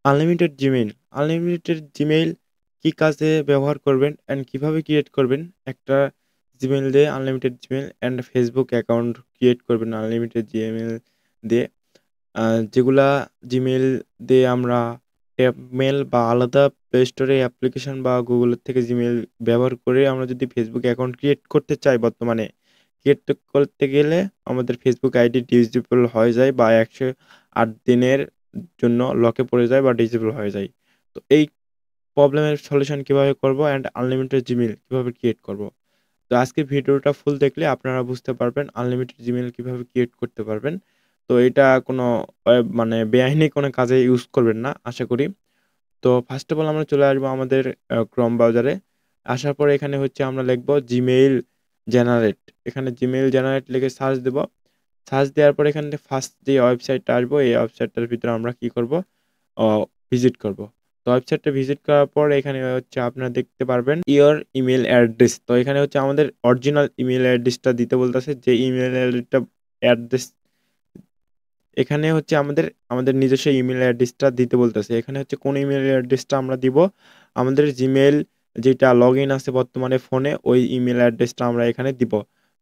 Unlimited Gmail. Unlimited Gmail কি কাজে ব্যবহার করবেন অ্যান্ড কিভাবে ক্রিয়েট করবেন? একটা জিমেইল দিয়ে unlimited Gmail and Facebook account create করবেন আনলিমিটেড জিমেইল দিয়ে। আ যেগুলা জিমেইল দিয়ে আমরা ট্যাব মেইল বা আলাদা প্লে স্টোরে অ্যাপ্লিকেশন বা গুগলের থেকে জিমেইল ব্যবহার করে আমরা যদি ফেসবুক অ্যাকাউন্ট ক্রিয়েট করতে চাই বর্তমানে, ক্রিয়েট করতে গেলে আমাদের ফেসবুক আইডি ডিসেবল হয়ে যায় বা ১০৮ দিনের জন্য লকে পড়ে যায় বা ডিসেবল হয়ে যায়। তো এই প্রবলেমের সলিউশন কিভাবে করব অ্যান্ড আনলিমিটেড জিমেইল কিভাবে ক্রিয়েট করব? তো আজকের ভিডিওটা ফুল দেখলে আপনারা বুঝতে পারবেন আনলিমিটেড জিমেইল কিভাবে ক্রিয়েট করতে পারবেন। তো এটা কোনো মানে বেআইনি কোনো কাজে ইউজ করবেন না আশা করি। তো ফার্স্ট অফ অল আমরা চলে আসবো আমাদের ক্রোম ব্রাউজারে। আসার পরে এখানে হচ্ছে আমরা লিখব জিমেইল জেনারেট। এখানে জিমেইল জেনারেট লিখে সার্চ দেব। সার্চ দেওয়ার পরে এখানে ফার্স্ট যে ওয়েবসাইটটা আসবো এই ওয়েবসাইটটার ভিতরে আমরা কি করব? অ ভিজিট করব। তো ওয়েবসাইটটা ভিজিট করার পর এখানে হচ্ছে আপনারা দেখতে পারবেন ইওর ইমেইল অ্যাড্রেস। তো এখানে হচ্ছে আমাদের অরিজিনাল ইমেইল অ্যাড্রেসটা দিতে বলতেছে যে ইমেইল অ্যাড্রেস এখানে হচ্ছে আমাদের নিজস্ব ইমেইল অ্যাড্রেসটা দিতে বলতেছে। এখানে হচ্ছে কোন ইমেইল অ্যাড্রেসটা আমরা দিব? আমাদের জিমেইল যেটা লগইন আছে বর্তমানে ফোনে ওই ইমেইল অ্যাড্রেসটা আমরা এখানে দিব।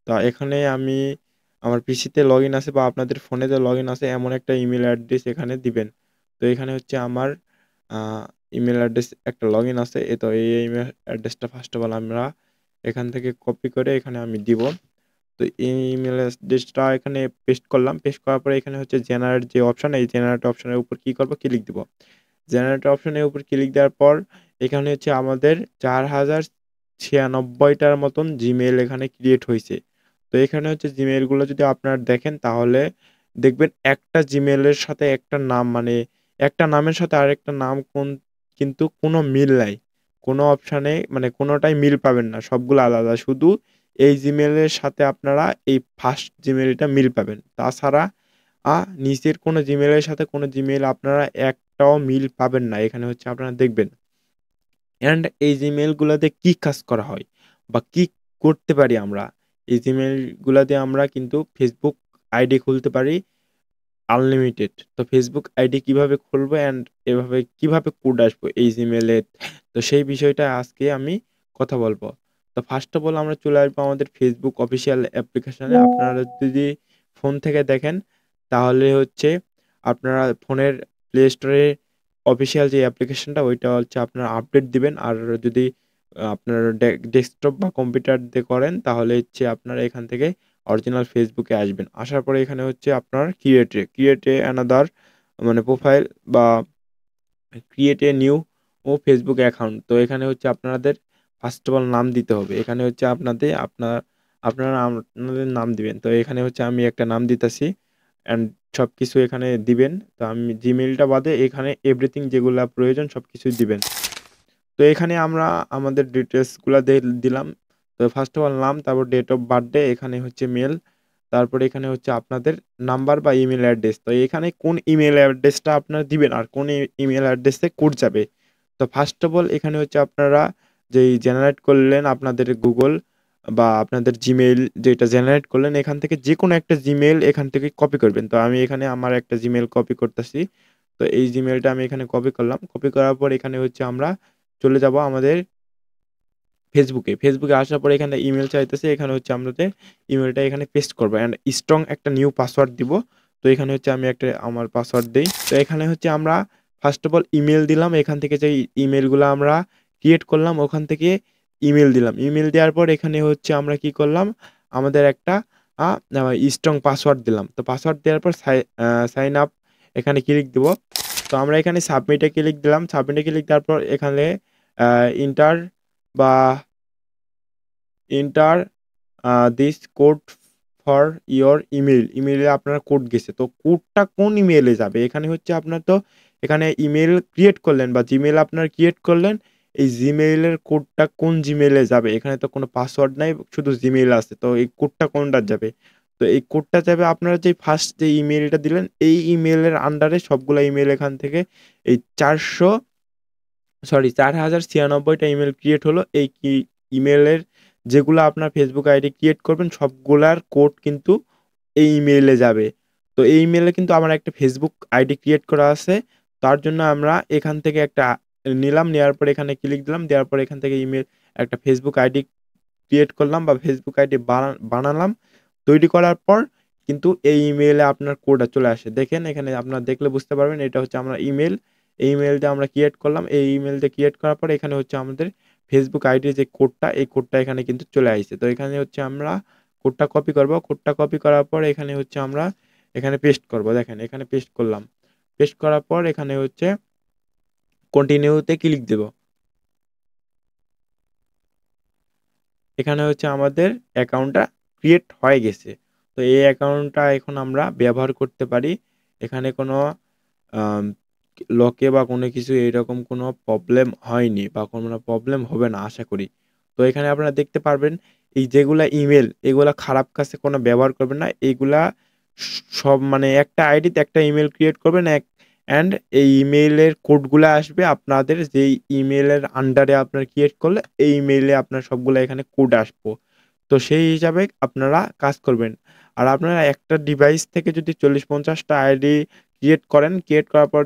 তো এখানে আমি আমার পিসিতে লগইন আছে বা আপনাদের ফোনেতে লগইন আছে এমন একটা ইমেইল অ্যাড্রেস এখানে দিবেন। তো এখানে হচ্ছে আমার আ ইমেইল অ্যাড্রেস একটা লগইন আছে। তো এই ইমেইল অ্যাড্রেসটা ফার্স্ট অফ অল আমরা এখান থেকে কপি করে এখানে আমি দিব। তো এই ইমেইল অ্যাড্রেসটা এখানে পেস্ট করলাম। পেস্ট করার পরে এখানে হচ্ছে জেনারেট যে অপশন, এই জেনারেট অপশনের উপর কি করব? ক্লিক দিব। জেনারেট অপশনের উপর ক্লিক দেওয়ার পর এখানে হচ্ছে আমাদের ৪০৯৬ টার মতন জিমেইল এখানে ক্রিয়েট হইছে। তো এখানে হচ্ছে জিমেইলগুলো যদি আপনারা দেখেন তাহলে দেখবেন একটা জিমেইলের সাথে একটা নাম মানে একটা নামের সাথে আরেকটা নাম কিন্তু কোনো মিল নাই। কোনো অপশানে মানে কোনোটাই মিল পাবেন না। সবগুলো আলাদা। শুধু এই জিমেইলের সাথে আপনারা এই ফার্স্ট জিমেইলটা মিল পাবেন। তাছাড়া আ নিচের কোনো জিমেইলের সাথে কোনো জিমেইল আপনারা একটাও মিল পাবেন না। এখানে হচ্ছে আপনারা দেখবেন। অ্যান্ড এই জিমেইলগুলাতে কি কাজ করা হয় বা কি করতে পারি আমরা? এই জিমেইলগুলা দিয়ে আমরা কিন্তু Facebook আইডি খুলতে পারি আনলিমিটেড। তো Facebook আইডি কিভাবে খুলবো অ্যান্ড এভাবে কিভাবে কোড আসবো এই জিমেইলে? তো সেই বিষয়টা আজকে আমি কথা বলবো। তো ফার্স্ট অফ অল আমরা চলে আসবো আমাদের Facebook অফিসিয়াল অ্যাপ্লিকেশনে। আপনারা যদি ফোন থেকে দেখেন তাহলে হচ্ছে আপনারা ফোনের প্লে স্টোরে অফিসিয়াল যে অ্যাপ্লিকেশনটা ওইটা হচ্ছে আপনারা আপডেট দিবেন। আর যদি আপনার ডেস্কটপ বা কম্পিউটার দিয়ে করেন তাহলে হচ্ছে আপনারা এখান থেকে অরিজিনাল ফেসবুকে আসবেন। আসার পরে এখানে হচ্ছে আপনার ক্রিয়েট এ অ্যানাদার মানে প্রোফাইল বা create a new Facebook account. তো এখানে হচ্ছে আপনাদের ফার্স্ট অফ অল নাম দিতে হবে। এখানে হচ্ছে আপনারা আপনাদের নাম দিবেন। তো এখানে হচ্ছে আমি একটা নাম দিতেছি অ্যান্ড সবকিছু এখানে দিবেন। তো আমি জিমেইলটা বাদে এখানে এভরিথিং যেগুলা প্রয়োজন সবকিছুই দিবেন। তো এখানে আমরা আমাদের ডিটেইলসগুলা দিলাম। তো ফার্স্ট অফ অল নাম, তারপর ডেট অফ বার্থডে, এখানে হচ্ছে মেল, তারপরে এখানে হচ্ছে আপনাদের নাম্বার বা ইমেইল অ্যাড্রেস। তো এখানে কোন ইমেইল অ্যাড্রেসটা আপনারা দিবেন আর কোন ইমেইল অ্যাড্রেসে কোড যাবে। তো ফার্স্ট অফ অল এখানে হচ্ছে আপনারা যেই জেনারেট করলেন আপনাদের Google বা আপনাদের Gmail যেটা জেনারেট করলেন এখান থেকে যেকোনো একটা Gmail এখান থেকে কপি করবেন। তো আমি এখানে আমার একটা Gmail কপি করতেছি। তো এই Gmailটা আমি এখানে কপি করলাম। কপি করার পর এখানে হচ্ছে আমরা চলে যাব আমাদের ফেসবুকে আসার পরে এখানে ইমেইল চাইতেছে। এখানে হচ্ছে আমাদের ইমেইলটা এখানে পেস্ট করব অ্যান্ড স্ট্রং একটা নিউ পাসওয়ার্ড দিব। তো এখানে হচ্ছে আমি একটা আমার পাসওয়ার্ড দেই। তো এখানে হচ্ছে আমরা ফার্স্ট অফ অল ইমেইল দিলাম। এখান থেকে যে ইমেইলগুলো আমরা ক্রিয়েট করলাম ওখান থেকে ইমেইল দিলাম। ইমেইল দেওয়ার পর এখানে হচ্ছে আমরা কি করলাম? আমাদের একটা আ আ স্ট্রং পাসওয়ার্ড দিলাম। তো পাসওয়ার্ড দেওয়ার পর সাইন আপ এখানে ক্লিক দিব। তো আমরা এখানে সাবমিটে ক্লিক দিলাম। সাবমিটে ক্লিক দেওয়ার পর এখানে আ ইন্টার বা enter this code for your email. ইমেইলে আপনার কোড গেছে। তো কোডটা কোন ইমেইলে যাবে? এখানে হচ্ছে আপনার তো এখানে ইমেইল ক্রিয়েট করলেন বা Gmail আপনার ক্রিয়েট করলেন। এই Gmail এর কোডটা কোন Gmail এ যাবে? এখানে তো কোনো পাসওয়ার্ড নাই, শুধু Gmail আছে। তো এই কোডটা কোনটার যাবে? তো এই কোডটা যাবে আপনারা যে ফার্স্ট যে ইমেইলটা দিলেন, এই ইমেইলের আন্ডারে সবগুলা ইমেইল এখান থেকে এই ৪,০৯৬ টা ইমেইল ক্রিয়েট হলো। এই ইমেইলের যেগুলা আপনার Facebook আইডি ক্রিয়েট করবেন সবগুলার কোড কিন্তু এই ইমেইলে যাবে। তো এই ইমেইলে কিন্তু আমার একটা Facebook আইডি ক্রিয়েট করা আছে। তার জন্য আমরা এখান থেকে একটা নিলাম, নেওয়ার পরে এখানে ক্লিক দিলাম, দেওয়ার পরে এখান থেকে ইমেল একটা ফেসবুক আইডি ক্রিয়েট করলাম বা ফেসবুক আইডি বানালাম। তৈরি করার পর কিন্তু এই ইমেইলে আপনার কোডটা চলে আসে। দেখেন এখানে আপনারা দেখলে বুঝতে পারবেন এটা হচ্ছে আমরা ইমেইল। এই ইমেইলটা আমরা ক্রিয়েট করলাম। এই ইমেইলটা ক্রিয়েট করার পরে এখানে হচ্ছে আমাদের ফেসবুক আইডির যে কোডটা, এই কোডটা এখানে কিন্তু চলে আইছে। তো এখানে হচ্ছে আমরা কোডটা কপি করব। কোডটা কপি করার পর এখানে হচ্ছে আমরা এখানে পেস্ট করব। দেখেন এখানে পেস্ট করলাম। পেস্ট করার পর এখানে হচ্ছে কন্টিনিউতে ক্লিক দেব। এখানে হচ্ছে আমাদের অ্যাকাউন্টটা ক্রিয়েট হয়ে গেছে। তো এই অ্যাকাউন্টটা এখন আমরা ব্যবহার করতে পারি। এখানে কোনো আম লকে বা কোনো কিছু এরকম কোনো প্রবলেম হয়নি বা কোনো প্রবলেম হবে না আশা করি। তো এখানে আপনারা দেখতে পারবেন এই যেগুলা ইমেল এগুলা খারাপ কাজে কোনো ব্যবহার করবেন না। এইগুলা সব মানে একটা আইডিতে একটা ইমেল ক্রিয়েট করবেন অ্যান্ড এই ইমেইলের কোডগুলা আসবে আপনাদের যেই ইমেইলের আন্ডারে আপনার ক্রিয়েট করলে এই ইমেইলে আপনার সবগুলা এখানে কোড আসবো। তো সেই হিসাবে আপনারা কাজ করবেন। আর আপনারা একটা ডিভাইস থেকে যদি ৪০-৫০ টা আইডি ক্রিয়েট করেন, ক্রিয়েট করার পর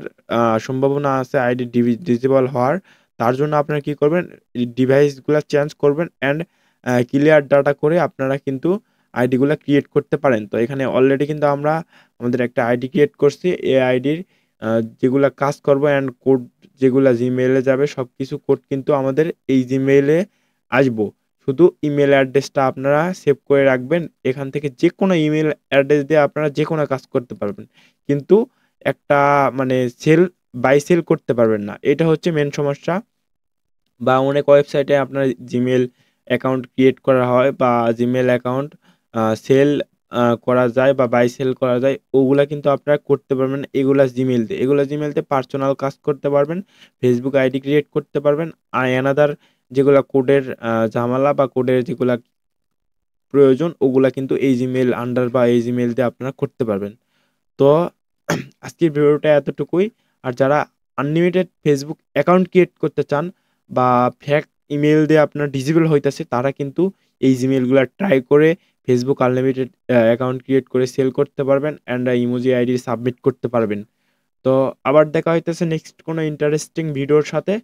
সম্ভাবনা আছে আইডি ডিসেবল হওয়ার। তার জন্য আপনারা কি করবেন? এই ডিভাইসগুলা চেঞ্জ করবেন অ্যান্ড ক্লিয়ার ডাটা করে আপনারা কিন্তু আইডিগুলা ক্রিয়েট করতে পারেন। তো এখানে অলরেডি কিন্তু আমরা আমাদের একটা আইডি ক্রিয়েট করছি। এই আইডির যেগুলা কাজ করব অ্যান্ড কোড যেগুলা Gmail এ যাবে সবকিছু কোড কিন্তু আমাদের এই Gmail এ আসবো। শুধু ইমেল অ্যাড্রেসটা আপনারা সেভ করে রাখবেন। এখান থেকে যেকোনো ইমেল অ্যাড্রেস দিয়ে আপনারা যেকোনো কাজ করতে পারবেন। কিন্তু একটা মানে বাই সেল করতে পারবেন না। এটা হচ্ছে মেইন সমস্যা। বা অনেক ওয়েবসাইটে আপনার Gmail অ্যাকাউন্ট ক্রিয়েট করা হয় বা Gmail অ্যাকাউন্ট সেল করা যায় বা বাই সেল করা যায়। ওগুলা কিন্তু আপনারা করতে পারবেন এগুলা Gmail দিয়ে। এগুলা Gmail দিয়ে পার্সোনাল কাজ করতে পারবেন। Facebook আইডি ক্রিয়েট করতে পারবেন। আর অ্যানাদার যেগুলা কোডের ঝামেলা বা কোডের যেগুলা প্রয়োজন ওগুলা কিন্তু এই Gmail আন্ডার বা এই Gmail দিয়ে আপনারা করতে পারবেন। তো আজকের ভিডিওটা এতটুকুই। আর যারা আনলিমিটেড Facebook অ্যাকাউন্ট ক্রিয়েট করতে চান বা ফেক ইমেইল দিয়ে আপনার ডিসেবল হইতাছে তারা কিন্তু এই Gmail গুলা ট্রাই করে Facebook আনলিমিটেড অ্যাকাউন্ট ক্রিয়েট করে সেল করতে পারবেন অ্যান্ড ইমোজি আইডি সাবমিট করতে পারবেন। তো আবার দেখা হইতেছে নেক্সট কোনো ইন্টারেস্টিং ভিডিওর সাথে।